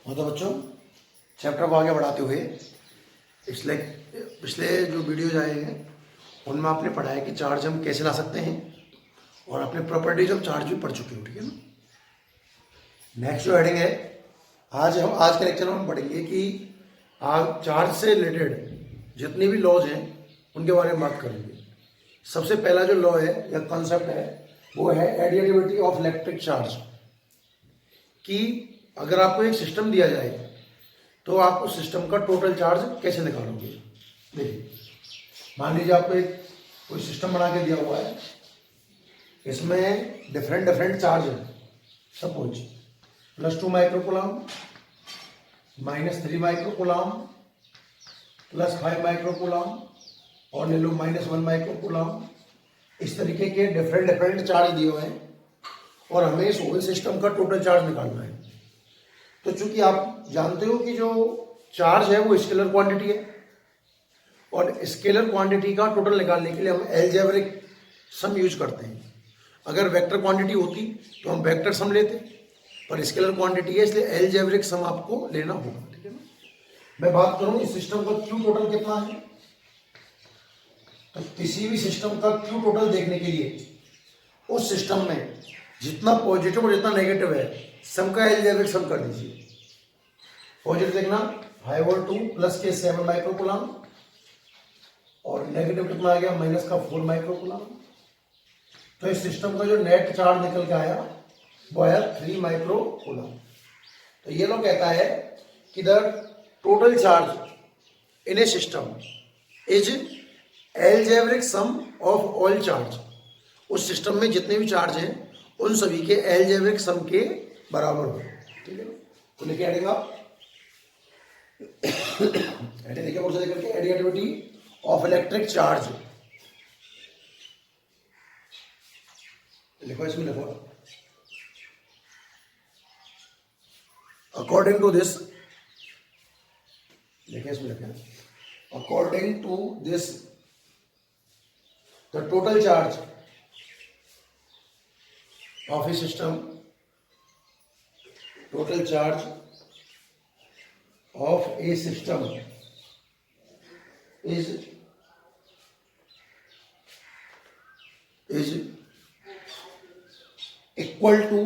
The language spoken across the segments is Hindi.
मतलब बच्चों चैप्टर को आगे बढ़ाते हुए पिछले पिछले जो वीडियोज आए हैं उनमें आपने पढ़ा है कि चार्ज हम कैसे ला सकते हैं और अपने प्रॉपर्टीज ऑफ चार्ज भी पढ़ चुके हो, ठीक है ना। नेक्स्ट जो हेडिंग है आज के लेक्चर में हम पढ़ेंगे कि आज चार्ज से रिलेटेड जितनी भी लॉज हैं उनके बारे में बात करेंगे। सबसे पहला जो लॉ है या कॉन्सेप्ट है वो है एडिटिविटी ऑफ इलेक्ट्रिक चार्ज, कि अगर आपको एक सिस्टम दिया जाए तो आप उस सिस्टम का टोटल चार्ज कैसे निकालोगे। देखिए, मान लीजिए आपको एक कोई सिस्टम बना के दिया हुआ है, इसमें डिफरेंट चार्ज है। सपोज +2 माइक्रोकूलम, -3 माइक्रोकूलम, +5 माइक्रोकूलम और ले लो -1 माइक्रोकूलम। इस तरीके के डिफरेंट चार्ज दिए हुए हैं और हमें इस होल सिस्टम का टोटल चार्ज निकालना है। तो चूंकि आप जानते हो कि जो चार्ज है वो स्केलर क्वांटिटी है और स्केलर क्वांटिटी का टोटल निकालने के लिए हम अलजेब्रिक सम यूज करते हैं। अगर वेक्टर क्वांटिटी होती तो हम वेक्टर सम लेते, पर स्केलर क्वांटिटी है इसलिए अलजेब्रिक सम आपको लेना होगा, ठीक है ना। मैं बात करूं इस सिस्टम का क्यू टोटल कितना है, तो किसी भी सिस्टम का क्यू टोटल देखने के लिए उस सिस्टम में जितना पॉजिटिव और जितना नेगेटिव है सम का अलजेब्रिक सम कर दीजिए। पॉजिटिव देखना 5 और 2 प्लस के 7 माइक्रोकूलम और नेगेटिव कितना आ गया -4 माइक्रोकूलम। तो इस सिस्टम का जो नेट चार्ज निकल के आया वो आया 3 माइक्रोकूलम। तो ये लोग कहता है कि the total charge in a system is algebraic sum of all charge. उस सिस्टम में जितने भी चार्ज हैं उन सभी के अलजेब्रिक सम के बराबर हो, ठीक है ना। तो लिखे आएगा देखिए और लेकर के एडिटिविटी ऑफ इलेक्ट्रिक चार्ज लिखो, इसमें लिखो अकॉर्डिंग टू दिस, देखिए इसमें लिखे according to this the total charge of a system, total charge of a system is equal to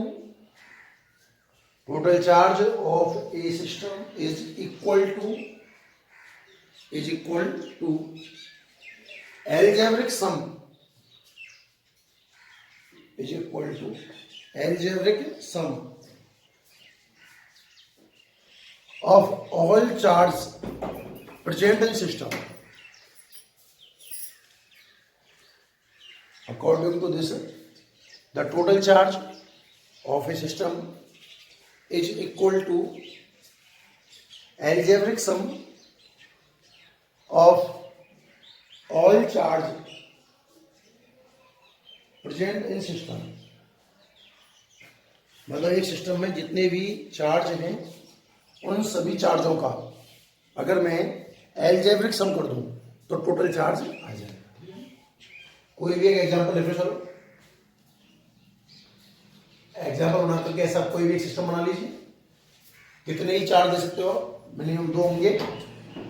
total charge of a system is equal to algebraic sum is equal to algebraic sum of all charges present in system. According to this, the total charge of a system is equal to algebraic sum of all charges present in system. मतलब एक सिस्टम में जितने भी चार्ज हैं उन सभी चार्जों का अगर मैं अलजेब्रिक सम कर दूं तो टोटल चार्ज आ जाएगा। कोई भी एक एग्जांपल ले चलो, एग्जांपल बना करके ऐसा कोई भी एक सिस्टम बना लीजिए। कितने ही चार्ज दे सकते हो, मिनिमम 2 होंगे,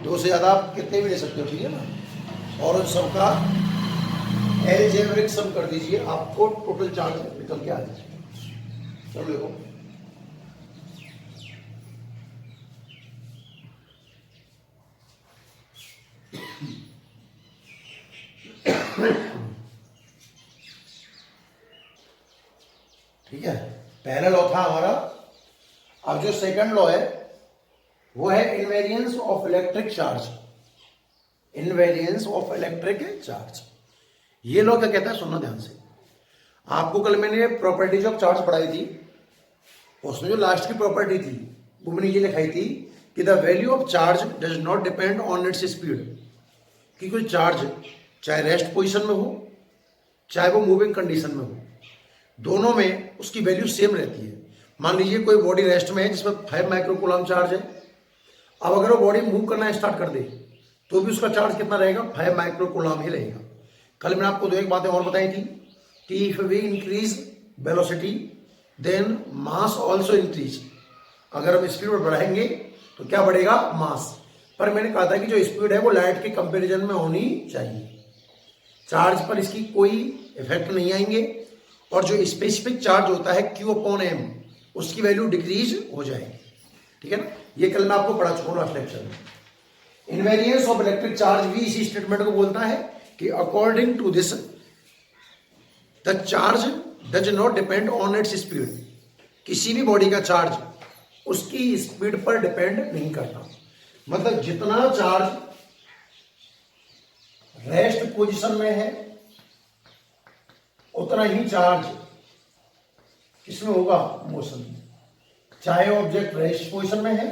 2 से ज्यादा आप कितने भी ले सकते हो, ठीक है ना। और उन सबका अलजेब्रिक सम कर दीजिए, आपको टोटल चार्ज निकल के आ जाएगा। चलो देखो, ठीक है, पहला लॉ था हमारा। अब जो सेकंड लॉ है वो है invariance of electric charge. Invariance of electric charge, ये लॉ क्या कहता है, सुनना ध्यान से। आपको कल मैंने प्रॉपर्टीज ऑफ चार्ज पढ़ाई थी, उसमें जो लास्ट की प्रॉपर्टी थी वो मैंने ये लिखाई थी कि the value of charge does not depend on its speed. कि कोई चार्ज चाहे रेस्ट पोजीशन में हो चाहे वो मूविंग कंडीशन में हो, दोनों में उसकी वैल्यू सेम रहती है। मान लीजिए कोई बॉडी रेस्ट में है जिसमें 5 माइक्रोकूलम चार्ज है। अब अगर वो बॉडी मूव करना स्टार्ट कर दे तो भी उसका चार्ज कितना रहेगा, 5 माइक्रोकूलम ही रहेगा। कल मैंने आपको 2 बातें और बताई थी कि if we increase velocity then mass also increase. अगर हम स्पीड बढ़ाएंगे तो क्या बढ़ेगा, मास। पर मैंने कहा था कि जो स्पीड है वो लाइट के कंपैरिजन में होनी चाहिए, चार्ज पर इसकी कोई इफेक्ट नहीं आएंगे, और जो स्पेसिफिक चार्ज होता है Q अपॉन M उसकी वैल्यू डिक्रीज हो जाएगी, ठीक है ना। ये कल मैं आपको पढ़ा चुका हूँ लास्ट लेक्चर में। इनवेरियंस ऑफ इलेक्ट्रिक चार्ज भी इसी स्टेटमेंट को बोलता है कि according to this the charge does not depend on its speed, किसी भी बॉडी का चार्ज उसकी स्पीड पर डिपेंड नहीं करता। मतलब जितना चार्ज रेस्ट पोजीशन में है उतना ही चार्ज किसमें होगा, मोशन में। चाहे ऑब्जेक्ट रेस्ट पोजीशन में है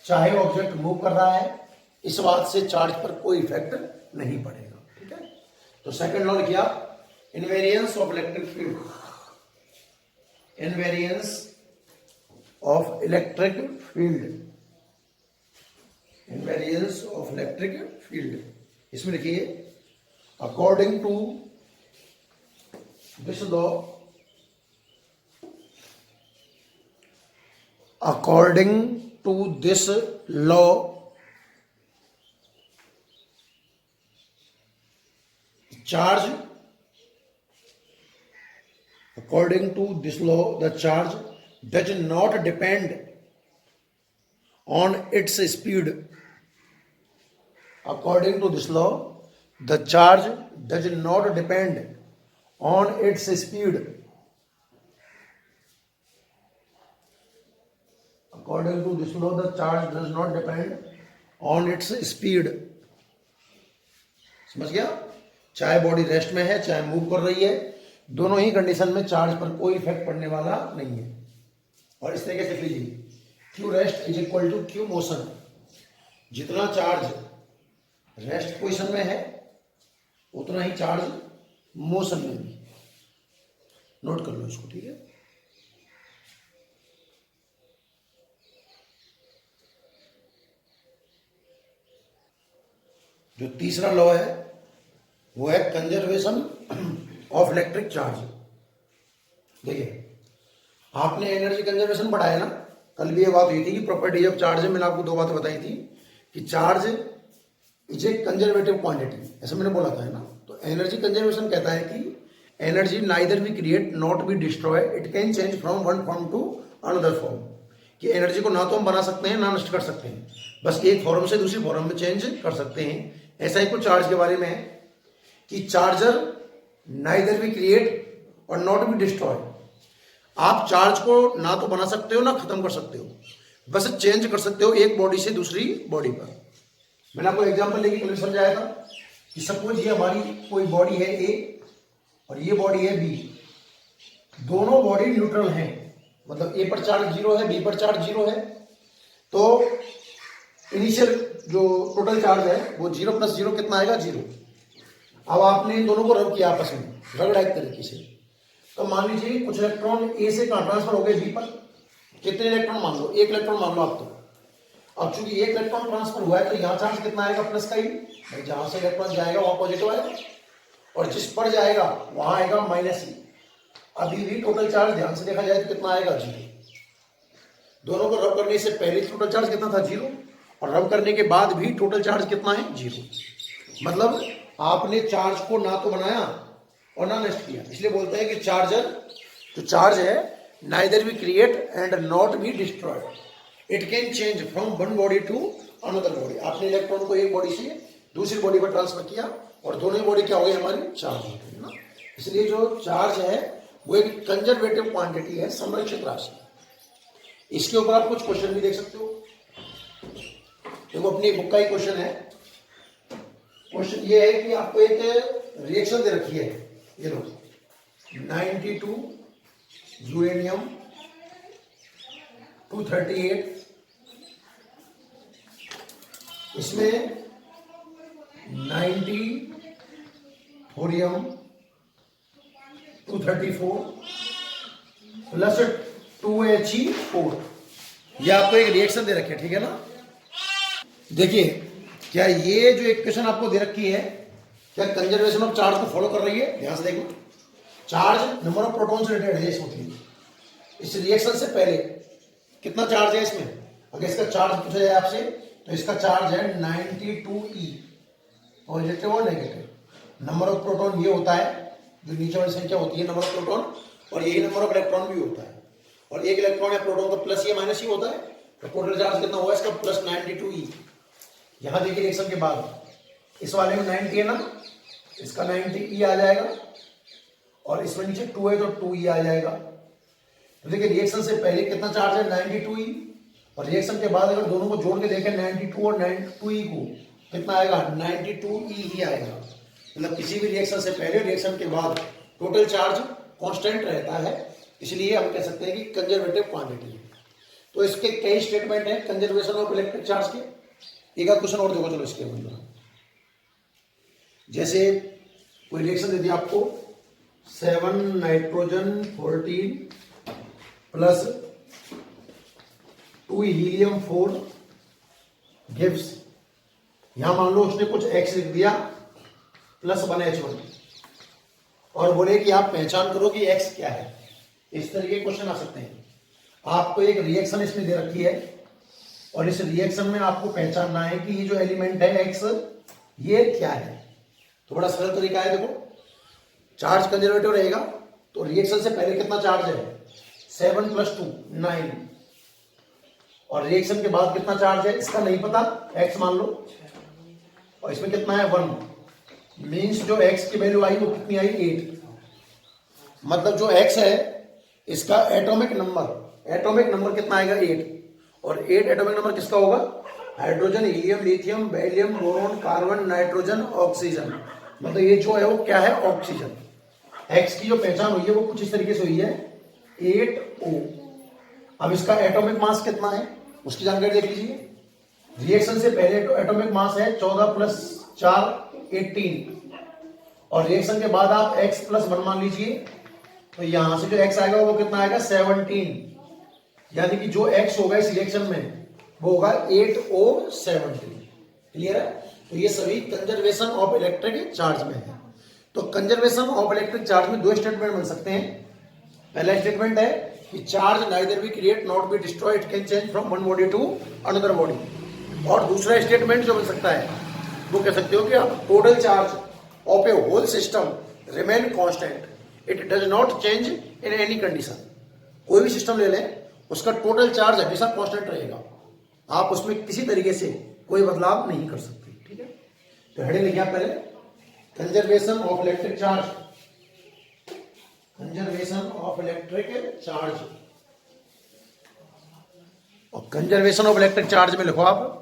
चाहे ऑब्जेक्ट मूव कर रहा है, इस बात से चार्ज पर कोई इफेक्ट नहीं पड़ेगा, ठीक है। तो सेकंड लॉ लिखिए आप, invariance of electric field, invariance of electric field, invariance of electric field, इसमें लिखिए according to this law, according to this law charge, according to this law the charge does not depend on its speed, according to this law the charge does not depend on its speed, according to this law the charge does not depend on its speed। समझ गया, चाहे बॉडी रेस्ट में है चाहे मूव कर रही है, दोनों ही कंडीशन में चार्ज पर कोई इफेक्ट पड़ने वाला नहीं है। और इस तरीके से लिख लीजिए, Q rest is equal to Q motion, जितना चार्ज रेस्ट पोजीशन में है उतना ही चार्ज मोशन में भी। नोट कर लो इसको, ठीक है। जो तीसरा लॉ है वो है कंजर्वेशन ऑफ इलेक्ट्रिक चार्ज। देखिए, आपने एनर्जी कंजर्वेशन पढ़ा है ना, कल भी ये बात हुई थी कि प्रॉपर्टी ऑफ चार्ज में मैंने आपको दो बातें बताई थी कि charge is a conservative quantity, ऐसा मैंने बोला था, है ना। तो एनर्जी कंजर्वेशन कहता है कि energy neither be create not be destroy, it can change from one form to another form, कि एनर्जी को ना तो हम बना सकते हैं ना नष्ट कर सकते हैं, बस एक फॉर्म से दूसरी फॉर्म में चेंज कर सकते हैं। ऐसा ही कुछ चार्ज के बारे में है कि चार्जर नाइदर बी क्रिएट और नॉट बी डिस्ट्रॉय, आप चार्ज को ना तो बना सकते हो ना खत्म कर सकते हो, बस चेंज कर सकते हो एक बॉडी से दूसरी बॉडी पर। मैंने आपको एग्जांपल लेके कल समझाया था कि सपोज ये हमारी कोई बॉडी है ए और ये बॉडी है बी, दोनों बॉडी न्यूट्रल हैं, मतलब ए पर चार्ज 0 है बी पर चार्ज 0 है, तो इनिशियल जो टोटल चार्ज है वो 0 + 0 कितना आएगा, 0। अब आपने इन दोनों को रब किया आपस में, रगड़ा एक तरीके से, तो मान लीजिए कुछ इलेक्ट्रॉन ए से कहाँ ट्रांसफर हो गए बी पर, कितने इलेक्ट्रॉन मान लो, 1 इलेक्ट्रॉन मान लो आप। तो अब चूंकि 1 इलेक्ट्रॉन ट्रांसफर हुआ है तो यहाँ चार्ज कितना आएगा, प्लस का ही, भाई जहां से इलेक्ट्रॉन जाएगा वहां पॉजिटिव आएगा, और जिस पर जाएगा वहां आएगा माइनस ही। अभी भी टोटल चार्ज ध्यान से देखा जाए तो कितना आएगा, 0। दोनों को रब करने से पहले टोटल चार्ज कितना था, 0, और रब करने के बाद भी टोटल चार्ज कितना है, 0। मतलब आपने चार्ज को ना तो बनाया और ना नष्ट किया, इसलिए बोलते हैं कि चार्जर जो चार्ज है neither be create and not be destroyed, it can change from one body to another body. आपने इलेक्ट्रॉन को एक बॉडी से दूसरी बॉडी पर ट्रांसफर किया और दोनों ही बॉडी क्या हो गई हमारी, चार्ज हो गई ना। इसलिए जो चार्ज है वो एक कंजर्वेटिव क्वांटिटी है, संरक्षित राशि। इसके ऊपर आप कुछ क्वेश्चन भी देख सकते हो, देखो अपनी बुक का ही क्वेश्चन है। क्वेश्चन ये है कि आपको एक रिएक्शन दे रखी है, ये लो 92 यूरेनियम 238, इसमें 90 थोरियम 234 प्लस 2He4, ये आपको एक रिएक्शन दे रखी है, ठीक है ना। देखिए, क्या ये जो इक्वेशन आपको दे रखी है क्या कंजर्वेशन ऑफ चार्ज को फॉलो कर रही है, ध्यान से देखो। चार्ज नंबर ऑफ प्रोटॉन से रिलेटेड है, इस रिएक्शन से पहले कितना चार्ज है इसमें? अगर इसका चार्ज पूछा जाए आपसे तो इसका चार्ज है 92e, पॉजिटिव और नेगेटिव। नंबर ऑफ प्रोटॉन ये होता है, जो नीचे वाली संख्या होती है नंबर ऑफ प्रोटॉन, और यही नंबर ऑफ इलेक्ट्रॉन भी होता है। और एक इलेक्ट्रॉन या प्रोटॉन का प्लस या माइनस ही होता है, तो टोटल चार्ज कितना हुआ इसका? Plus 92e। यहां देखिए रिएक्शन के बाद इस वाले में 90 है ना, इसका 90e आ जाएगा, और इसमें नीचे 2 है तो 2e आ जाएगा। तो देखिए रिएक्शन से पहले कितना चार्ज है? 92e, और रिएक्शन के बाद अगर दोनों को जोड़ के देखें 92 और 92e को, कितना आएगा? 92e ही आएगा। मतलब किसी भी रिएक्शन से पहले रिएक्शन के बाद टोटल चार्ज कांस्टेंट रहता है, इसलिए हम कह सकते हैं कि कंजर्वेटिव क्वांटिटी है। तो इसके कई स्टेटमेंट है कंजर्वेशन ऑफ इलेक्ट्रिक चार्ज के। एक क्वेश्चन और देखो चलो इसके अंदर। जैसे कोई रिएक्शन दे दी आपको 7 नाइट्रोजन 14 प्लस 2 हीलियम 4 गिव्स, यहां मान लो उसने कुछ x लिख दिया प्लस 1H1 और बोले कि आप पहचान करो कि x क्या है। इस तरीके के क्वेश्चन आ सकते हैं। आपको एक रिएक्शन इसमें दे रखी है और इस रिएक्शन में आपको पहचानना है कि ये जो एलिमेंट है x, ये क्या है। तो बड़ा सरल तरीका है, देखो चार्ज कंजर्वेटिव रहेगा तो रिएक्शन से पहले कितना चार्ज है? 7 + 2 9, और रिएक्शन के बाद कितना चार्ज है इसका नहीं पता, x मान लो, और इसमें कितना है 1, मीन्स जो x की वैल्यू आई वो कितनी आई? 8। मतलब जो x है इसका एटॉमिक नंबर कितना आएगा? 8, और 8 एटॉमिक नंबर किसका होगा? Hydrogen, helium, lithium, beryllium, boron, carbon, nitrogen, oxygen. मतलब ये जो है वो क्या है? ऑक्सीजन। x की जो पहचान हुई है वो कुछ इस तरीके से हुई है 8O। अब इसका एटॉमिक मास कितना है उसकी जानकारी देख लीजिए। रिएक्शन से पहले एटॉमिक मास है 14 + 4 18, और रिएक्शन के बाद आप x + 1 मान लीजिए, तो यहां से जो x आएगा वो कितना आएगा? 17। यानी कि जो x होगा इस रिएक्शन में वो होगा 8O17। क्लियर है? तो ये सभी कंजर्वेशन ऑफ इलेक्ट्रिक चार्ज में है। तो कंजर्वेशन ऑफ इलेक्ट्रिक चार्ज में दो स्टेटमेंट बन सकते हैं। पहला स्टेटमेंट है कि charge neither be create not be destroy, it can change from one body to another body. और दूसरा स्टेटमेंट जो बन सकता है वो कह सकते हो कि आप total charge of a whole system remain constant, it does not change in any condition. कोई भी सिस्टम ले लें उसका टोटल चार्ज हमेशा कांस्टेंट रहेगा, आप उसमें किसी तरीके से कोई बदलाव नहीं कर सकते। ठीक है, तो हेडिंग लिखिए पहले conservation of electric charge, conservation of electric charge. और कंजर्वेशन ऑफ इलेक्ट्रिक चार्ज में लिखो आप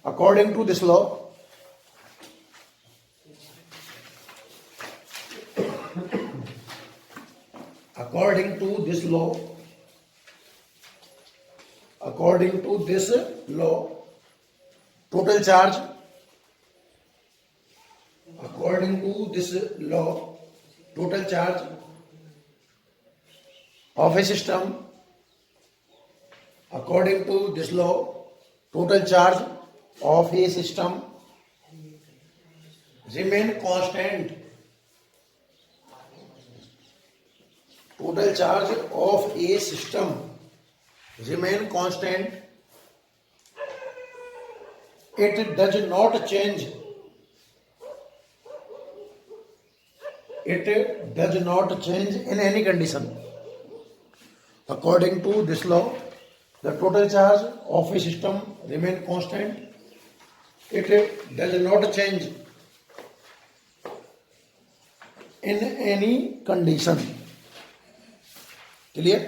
according to this law, according to this law, total charge, according to this law, total charge of a system, according to this law, total charge of a system remain constant. Total charge of a system remain constant. It does not change. It does not change in any condition. According to this law, the total charge of a system remain constant. It does not change in any condition. Clear?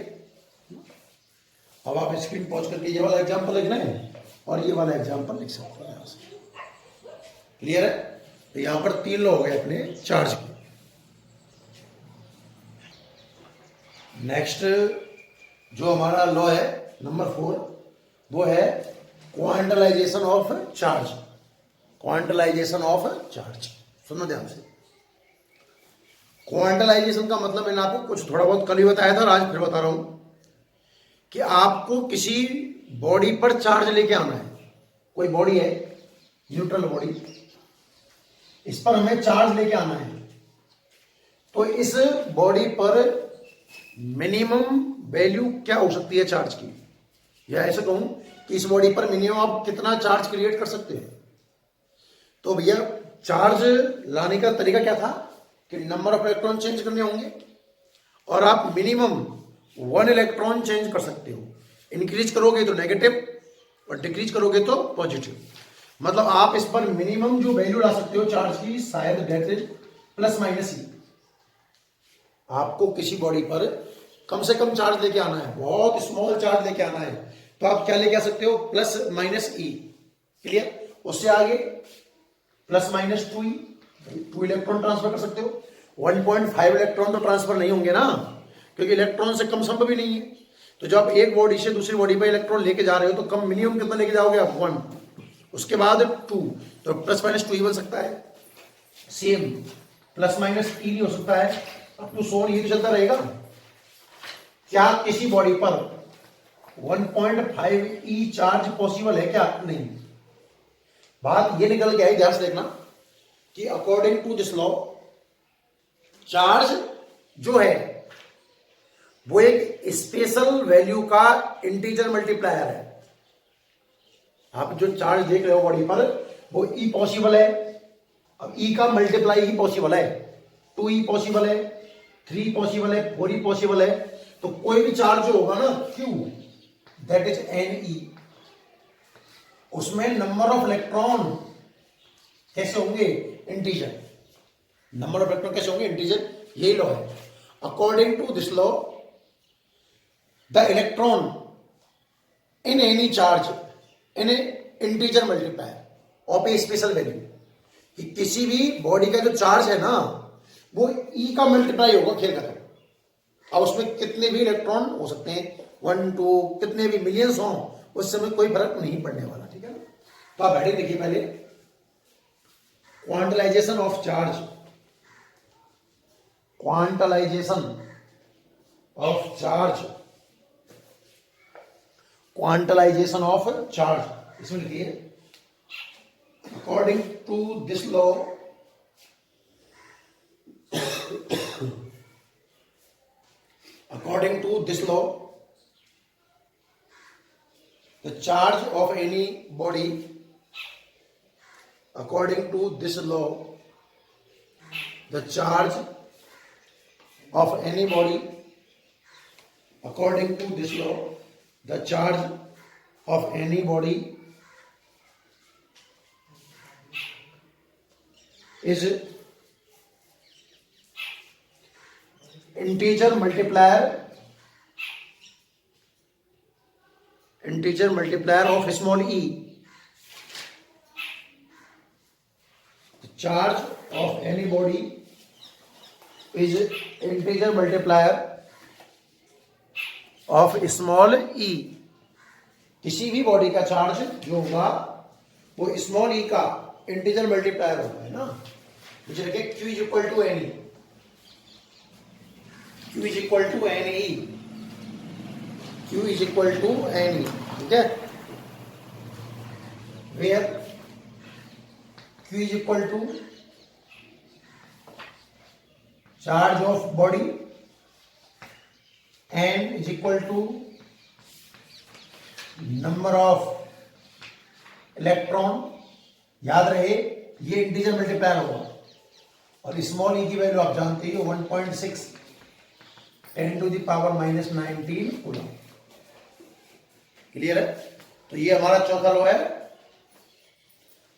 अब आप स्क्रीन पॉज करके ये वाला एग्जांपल लिखना है और ये वाला एग्जांपल लिख सकते हैं यहां से। क्लियर है? तो यहां पर 3 लॉ हो गए अपने चार्ज के। नेक्स्ट जो हमारा लॉ है नंबर 4 वो है क्वांटलाइजेशन of charge. Quantisation of charge सुनो ध्यान से। क्वांटलाइजेशन का मतलब मैंने आपको कुछ थोड़ा बहुत कल ही बताया था और आज फिर बता रहा हूं कि आपको किसी बॉडी पर चार्ज लेके आना है। कोई बॉडी है न्यूट्रल बॉडी, इस पर हमें चार्ज लेके आना है। तो इस बॉडी पर मिनिमम वैल्यू क्या हो सकती है चार्ज की? या ऐसे कहूं कि इस बॉडी पर मिनिमम आप कितना चार्ज क्रिएट कर सकते हो। तो भैया चार्ज लाने का तरीका क्या था कि नंबर ऑफ इलेक्ट्रॉन चेंज करने होंगे और आप मिनिमम 1 इलेक्ट्रॉन चेंज कर सकते हो। इंक्रीज करोगे तो नेगेटिव और डिक्रीज करोगे तो पॉजिटिव। मतलब आप इस पर मिनिमम जो वैल्यू ला सकते हो चार्ज की, शायद दैट इज प्लस माइनस ई। आपको किसी बॉडी पर कम से कम चार्ज लेके आना है, बहुत स्मॉल चार्ज लेके आना है, तो आप क्या लेके आ सकते हो, प्लस माइनस ई। क्लियर। उससे आगे प्लस माइनस 2 ई, 2 इलेक्ट्रॉन ट्रांसफर कर सकते हो। 1.5 इलेक्ट्रॉन तो ट्रांसफर नहीं होंगे ना, क्योंकि इलेक्ट्रॉन से कम संभव ही नहीं है। तो जब आप एक बॉडी से दूसरी बॉडी पर इलेक्ट्रॉन लेके जा रहे हो तो कम मिनिमम कितना लेके जाओगे आप, 1, उसके बाद 2, तो प्लस माइनस 2 ही बन सकता है। सेम प्लस माइनस ई नहीं हो सकता है, अब तो सोन ये तो चलता रहेगा। क्या किसी बॉडी पर 1.5 ई चार्ज पॉसिबल है क्या? नहीं। बात ये निकल के आई, ध्यान से देखना कि according to this law charge जो है वो एक स्पेशल वैल्यू का इंटीजर मल्टीप्लायर है। आप जो चार्ज देख रहे हो बॉडी पर वो ई पॉसिबल है। अब ई का मल्टीप्लाई ही पॉसिबल है, 2 ई पॉसिबल है, 3 पॉसिबल है, 4 ई पॉसिबल है। तो कोई भी चार्ज जो होगा ना Q, that is n e, उसमें नंबर ऑफ इलेक्ट्रॉन कैसे होंगे, इंटीजर। नंबर ऑफ इलेक्ट्रॉन कैसे होंगे, इंटीजर। यही लॉ है। According to this law the electron in any charge in a integer multiplier of a special value, कि किसी भी बॉडी का जो चार्ज है ना वो ई का मल्टीप्लाई होगा, खेल खत्म। अब उसमें कितने भी इलेक्ट्रॉन हो सकते हैं, 1, 2, कितने भी मिलियंस हो, उस समय कोई फर्क नहीं पड़ने वाला। ठीक है ना। तो आप हेडिंग देखिए पहले, quantisation of charge, quantisation of charge, quantisation of charge. इसमें लिखिए according to this law according to this law the charge of any body, according to this law the charge of any body, according to this law the charge of any body is integer multiplier of small e. The charge of any body is integer multiplier of small e. किसी भी बॉडी का चार्ज जो होगा वो स्मॉल ई का इंटीजर मल्टीप्लायर होगा, है ना। मुझे लगे Q is equal to n e, Q is equal to n e, Q is equal to n e. ठीक है, where Q is equal to charge of body, N is equal to number of electron. याद रहे ये इंटीजर मल्टीप्लायर होगा और स्मॉल ई की वैल्यू आप जानते हो 1.6 10 to the power -19 coulomb. Clear है। तो ये हमारा चौथा लॉ है,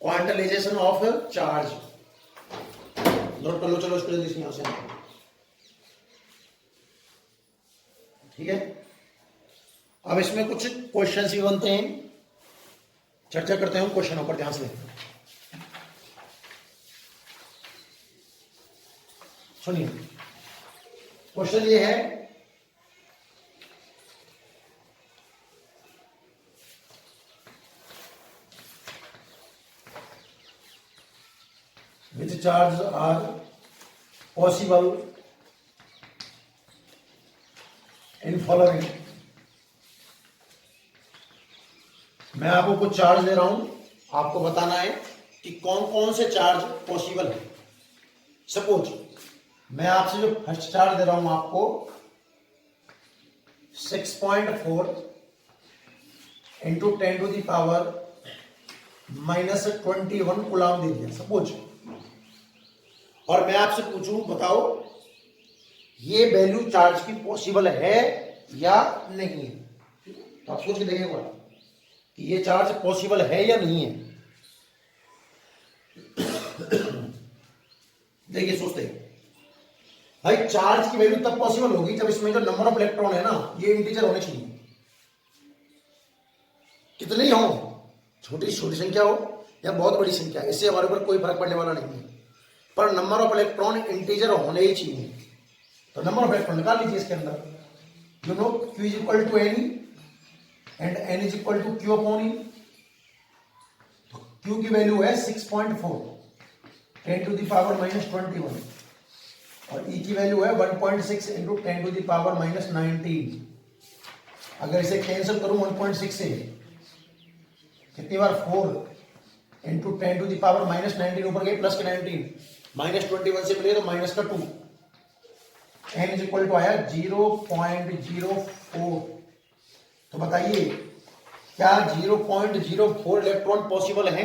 क्वांटलाइजेशन ऑफ चार्ज। नोट कर लो, चलो इसको जल्दी से यहां से। ठीक है, अब इसमें कुछ क्वेश्चंस भी बनते हैं, चर्चा करते हैं हम क्वेश्चनों पर, ध्यान से सुनिए। क्वेश्चन ये है, which charges are possible in following। मैं आपको कुछ चार्ज दे रहा हूं, आपको बताना है कि कौन कौन से चार्ज पॉसिबल है। सपोज मैं आपसे जो फर्स्ट चार्ज दे रहा हूं आपको 6.4 इंटू 10⁻⁻21 कूलाम दे दिया सपोज। और मैं आपसे पूछूं बताओ ये वैल्यू चार्ज की पॉसिबल है या नहीं है, तो आप सोच के देखिए कि ये चार्ज पॉसिबल है या नहीं है। देखिए सोचते हैं भाई, चार्ज की वैल्यू तब पॉसिबल होगी जब इसमें जो नंबर ऑफ इलेक्ट्रॉन है ना ये इंटीजर होने चाहिए। कितने ही हो, छोटी छोटी संख्या हो या बहुत बड़ी संख्या, इससे हमारे ऊपर कोई फर्क पड़ने वाला नहीं है, पर नंबर ऑफ इलेक्ट्रॉन इंटीजर होने ही चाहिए। तो नंबर ऑफ इलेक्ट्रॉन निकाल लीजिए इसके अंदर। You know Q is equal to n and N is equal to Q upon e. तो Q की वैल्यू है 6.4 10⁻⁻21 और E की वैल्यू है 1.6 इंटू 10⁻⁻19। अगर इसे कैंसिल करूं 1.6 से कितनी बार 4 इंटू 10⁻⁻19 ऊपर गए प्लस के 19 -21 से मिले तो माइनस का 2। n इज इक्वल टू आया 0.04। तो बताइए क्या 0.04 इलेक्ट्रॉन पॉसिबल है?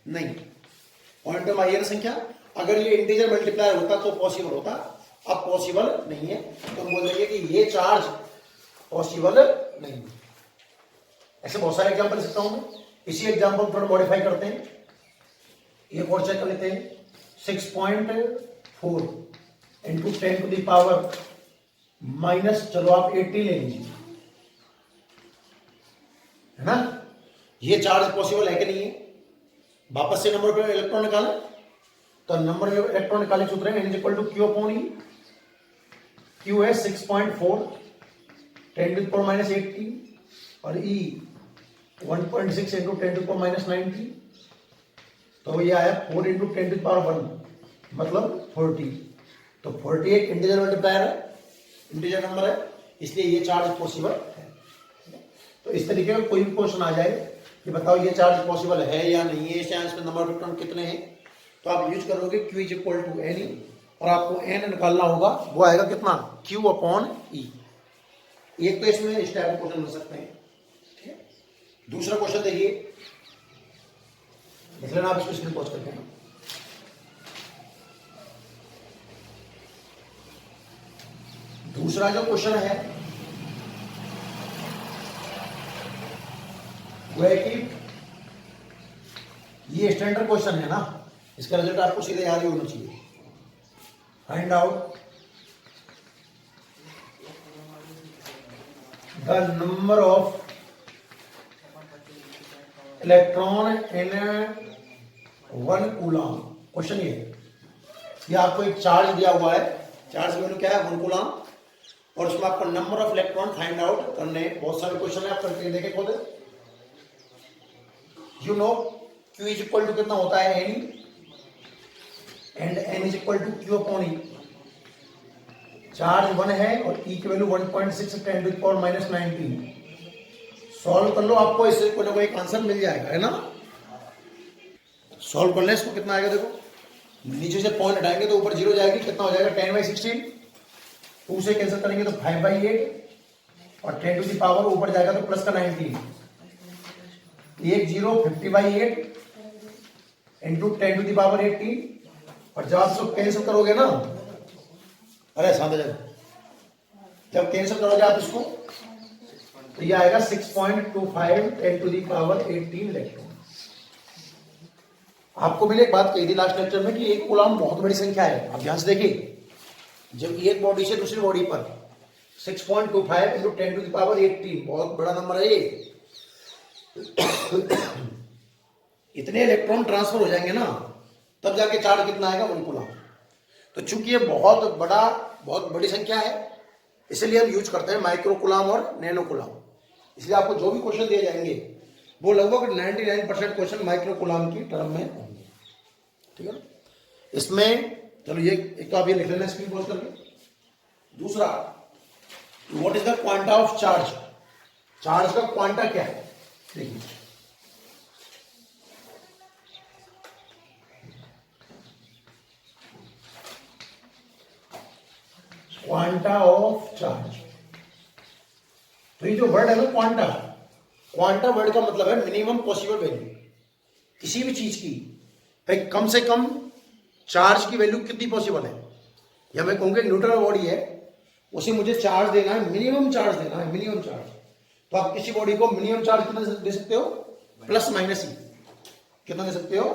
नहीं। पॉइंट में आइए ना संख्या, अगर ये इंटीजर मल्टीप्लायर होता तो पॉसिबल होता, अब पॉसिबल नहीं है, तो हम बोल देंगे कि ये चार्ज पॉसिबल नहीं है। ऐसे बहुत सारे एग्जाम्पल दे सकता हूं मैं। इसी एग्जाम्पल थोड़ा मॉडिफाई करते हैं, एक और चेक कर लेते हैं। 6.4 इंटू 10⁻⁻, चलो आप 80 ले लीजिए, है ना। ये चार्ज पॉसिबल है कि नहीं है? वापस से नंबर पे इलेक्ट्रॉन निकालें, तो नंबर इलेक्ट्रॉन निकाले सूत्र है N is equal to Q upon e. Q है 6.4 10⁻⁻80 और E 1.6 इंटू 10⁻⁻90। तो ये आया 4 इंटू 10⁻1 मतलब 40। तो 40 एक इंटीजर मल्टीप्लायर है, इंटीजर नंबर है, इसलिए ये चार्ज पॉसिबल है। तो इस तरीके का कोई भी क्वेश्चन आ जाए कि बताओ ये चार्ज पॉसिबल है या नहीं है, चांस में नंबर ऑफ इलेक्ट्रॉन कितने हैं, तो आप यूज करोगे Q is equal to n और आपको n निकालना होगा, वो आएगा कितना Q अपॉन ई। एक तो इसमें इस टाइप का क्वेश्चन बन सकते हैं, ठीक है। दूसरा क्वेश्चन देखिए, देख लेना आप इसको स्क्रीन पॉज करके। दूसरा जो क्वेश्चन है वो है कि ये स्टैंडर्ड क्वेश्चन है ना, इसका रिजल्ट आपको सीधे याद ही होना चाहिए। Find out the number of electron in 1 coulomb. Question ये आपको एक चार्ज दिया हुआ है, चार्ज की वैल्यू क्या है 1 कूलम, और उसमें आपको number of electron find out करने। बहुत सारे क्वेश्चन है, आप करके देखें खुद। You know Q is equal to कितना होता है N and N is equal to Q upon e. Charge 1 है और E की वैल्यू 1.6 10⁻⁻19। सॉल्व कर लो, आपको इससे कोई ना कोई एक आंसर मिल जाएगा, है ना। सॉल्व कर ले इसको, कितना आएगा देखो, नीचे से पॉइंट हटाएंगे तो ऊपर 0 जाएगी, कितना हो जाएगा 10/16। 2 से कैंसिल करेंगे तो 5/8 और 10⁻, ऊपर जाएगा तो प्लस का 19। 1 0 50/8 इंटू 10⁻18। और जब आप इसको कैंसिल करोगे ना, अरे साथ जब कैंसिल करोगे आप इसको तो ये आएगा 6.25 10⁻18 इलेक्ट्रॉन। आपको मैंने एक बात कही थी लास्ट लेक्चर में कि एक कूलम बहुत बड़ी संख्या है। आप ध्यान से देखिए, जब एक बॉडी से दूसरी बॉडी पर 6.25 इंटू 10⁻18 बहुत बड़ा नंबर है ये। इतने इलेक्ट्रॉन ट्रांसफर हो जाएंगे ना, तब जाके चार्ज कितना आएगा 1 कूलम। तो चूंकि ये बहुत बड़ी संख्या है, इसलिए हम यूज करते हैं माइक्रो कूलम और नैनो कूलम। इसलिए आपको जो भी क्वेश्चन दिए जाएंगे वो लगभग 99% क्वेश्चन माइक्रो कूलम की टर्म में होंगे, ठीक है ना। इसमें चलो ये एक तो आप ये लिख लेना स्क्रीन पॉज करके। दूसरा, what is the quanta of charge. Charge का क्वांटा क्या है देखिए, क्वांटा ऑफ चार्ज। तो ये जो वर्ड है ना क्वांटा, क्वांटम वर्ड का मतलब है मिनिमम पॉसिबल वैल्यू किसी भी चीज की। भाई कम से कम चार्ज की वैल्यू कितनी पॉसिबल है, या मैं कहूँगा न्यूट्रल बॉडी है, उसे मुझे चार्ज देना है, मिनिमम चार्ज देना है, मिनिमम चार्ज। तो आप किसी बॉडी को मिनिमम चार्ज कितना दे सकते हो, प्लस माइनस ई। कितना दे सकते हो,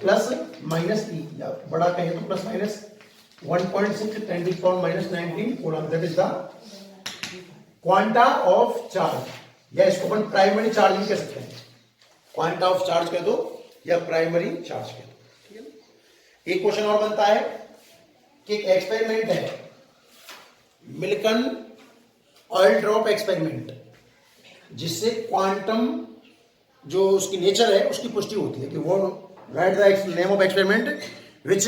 प्लस माइनस ई, बड़ा कहें तो plus minus 1.6 × 10⁻⁹ coulomb. That is the quanta of charge, या इसको अपन प्राइमरी चार्ज भी कह सकते हैं। क्वांटा ऑफ चार्ज कह दो या प्राइमरी चार्ज कह दो, ठीक है ना। एक क्वेश्चन और बनता है कि एक एक्सपेरिमेंट है, मिल्कन ऑयल ड्रॉप एक्सपेरिमेंट, जिससे क्वांटम जो उसकी नेचर है उसकी पुष्टि होती है। कि वो write the name of experiment which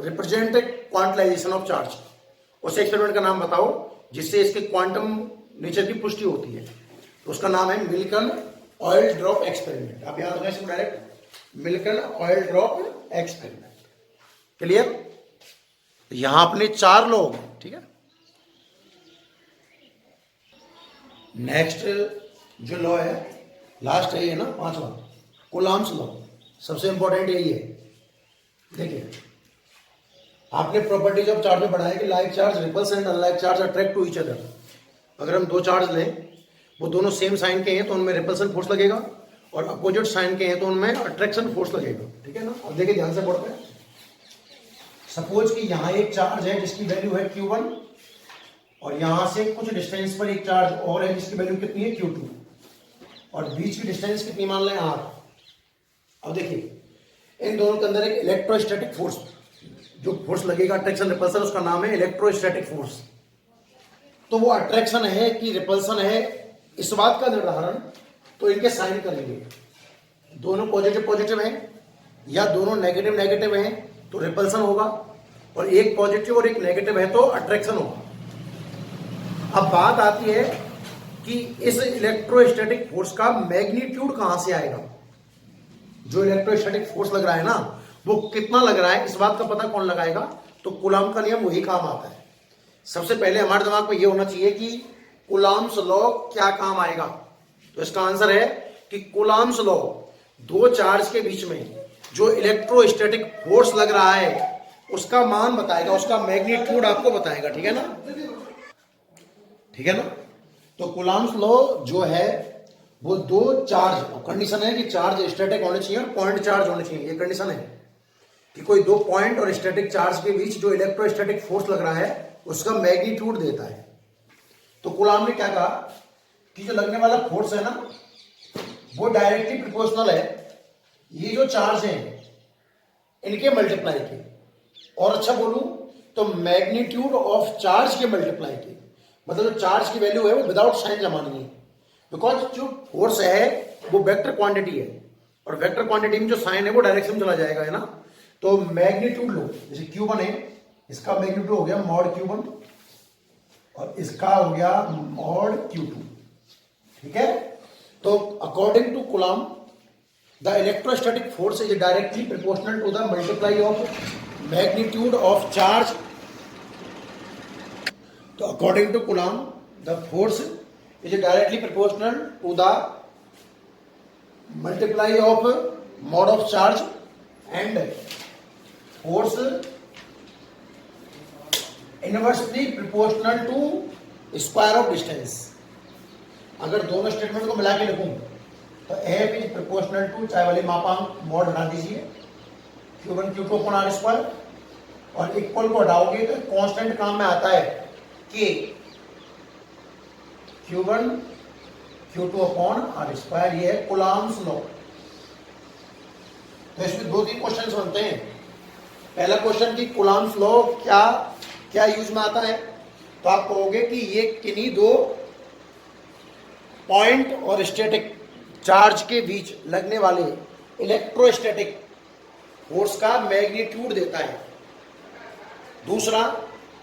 represent quantisation of charge. उस एक्सपेरिमेंट का नाम बताओ जिससे इसके क्वांटम नेचर की पुष्टि होती है। तो उसका नाम है मिल्कन ऑयल ड्रॉप एक्सपेरिमेंट। आप याद रखें इसको direct, Millikan oil drop experiment. Clear. यहां अपने 4 लोग, ठीक है। नेक्स्ट जो लॉ है, लास्ट है ये ना, 5वां, कूलम्ब्स लॉ। सबसे इंपॉर्टेंट यही है। देखिए आपने प्रॉपर्टीज ऑफ चार्ज में पढ़ा है कि like charge repels and unlike charge attract to each other. अगर हम 2 चार्ज लें, वो दोनों सेम साइन के हैं तो उनमें रिपल्सन फोर्स लगेगा, और अपोजिट साइन के हैं तो उनमें अट्रैक्शन फोर्स लगेगा, ठीक है ना। अब देखिए ध्यान से पढ़ते हैं। सपोज कि यहां एक चार्ज है जिसकी वैल्यू है Q1, और यहां से कुछ डिस्टेंस पर एक चार्ज और है जिसकी वैल्यू कितनी है Q2, और बीच की डिस्टेंस कितनी मान लें R। अब देखिए इन दोनों के अंदर एक इलेक्ट्रोस्टैटिक फोर्स, जो फोर्स लगेगा अट्रैक्शन रिपल्सन, उसका नाम है इलेक्ट्रोस्टैटिक फोर्स। तो वो अट्रैक्शन है कि रिपल्सन है, इस बात का निर्धारण तो इनके साइन करेंगे। दोनों पॉजिटिव पॉजिटिव हैं या दोनों नेगेटिव नेगेटिव हैं तो रिपल्सन होगा, और एक पॉजिटिव और एक नेगेटिव है तो अट्रैक्शन होगा। अब बात आती है कि इस इलेक्ट्रोस्टैटिक फोर्स का मैग्नीट्यूड कहां से आएगा। जो इलेक्ट्रोस्टैटिक फोर्स लग रहा है ना, वो कितना लग रहा है, इस बात का पता कौन लगाएगा। तो कूलम्ब का नियम वही काम आता है। सबसे पहले हमारे दिमाग में ये होना चाहिए कि कूलम्ब्स लॉ क्या काम आएगा। तो इसका आंसर है कि कूलम्ब्स लॉ 2 चार्ज के बीच में जो इलेक्ट्रोस्टैटिक फोर्स लग रहा है उसका मान बताएगा, उसका मैग्नीट्यूड आपको बताएगा, ठीक है ना, ठीक है ना। तो कूलम्ब्स लॉ जो है वो 2 चार्ज, कंडीशन है कि चार्ज स्टैटिक होने चाहिए और पॉइंट चार्ज होने चाहिए। ये कंडीशन है कि कोई 2 पॉइंट और स्टैटिक चार्ज के बीच जो इलेक्ट्रोस्टैटिक फोर्स लग रहा है उसका मैग्नीट्यूड देता है। तो कूलम्ब ने क्या कहा कि जो लगने वाला फोर्स है ना, वो डायरेक्टली प्रोपोर्शनल है ये जो चार्ज हैं इनके मल्टीप्लाई के, और अच्छा बोलूं तो मैग्नीट्यूड ऑफ चार्ज के मल्टीप्लाई के। मतलब जो चार्ज की वैल्यू है वो विदाउट साइन जमानी है, बिकॉज जो फोर्स है वो वेक्टर क्वांटिटी है, और वेक्टर क्वांटिटी में जो साइन है वो डायरेक्शन में चला जाएगा, है ना। तो मैग्नीट्यूड लो, जैसे Q1 है, इसका मैग्नीट्यूड हो गया मॉड Q1 और इसका हो गया मॉड Q2, ठीक है। तो according to Coulomb the electrostatic force is directly proportional to the multiply of magnitude of charge. तो according to Coulomb the force is directly proportional to the multiply of mod of charge and force inversely proportional to square of distance. अगर दोनों स्टेटमेंट को मिला के लिखूं तो एफ इज प्रोपोर्शनल टू, चाहे वाले मापांक मॉड हटा दीजिए, Q1 Q2 upon R square, और इक्वल को हटाओगे तो कांस्टेंट काम में आता है K, Q1 Q2 upon R square. ये है कूलम्ब्स लॉ। तो इसमें 2-3 क्वेश्चन बनते हैं। पहला क्वेश्चन कि कूलम्ब्स लॉ क्या क्या यूज में आता है, तो आप कहोगे कि ये किन्हीं 2 पॉइंट और स्टैटिक चार्ज के बीच लगने वाले इलेक्ट्रोस्टैटिक फोर्स का मैग्नीट्यूड देता है। दूसरा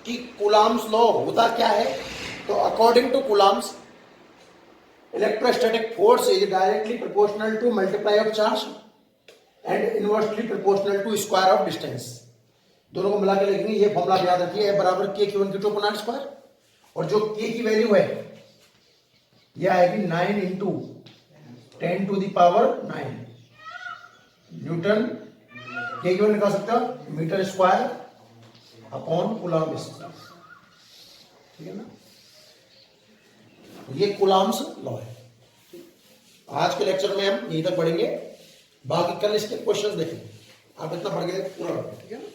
कि कूलम्ब्स लॉ होता क्या है, तो according to Coulomb's electrostatic force is directly proportional to multiply of charge and inversely proportional to square of distance. दोनों को मिला के लिखेंगे, ये फॉर्मूला याद रखिए, F बराबर K Q1 Q2 upon R square, और जो K की वैल्यू है यह आएगी 9 इंटू 10⁹9 न्यूटन के क्यों निकाल सकते हो metre square upon coulomb square, ठीक है ना। ये कूलम्ब्स लॉ है। आज के लेक्चर में हम यहीं तक पढ़ेंगे, बाकी कल इसके क्वेश्चंस देखेंगे। आप इतना पढ़ के पूरा रखो, ठीक है ना।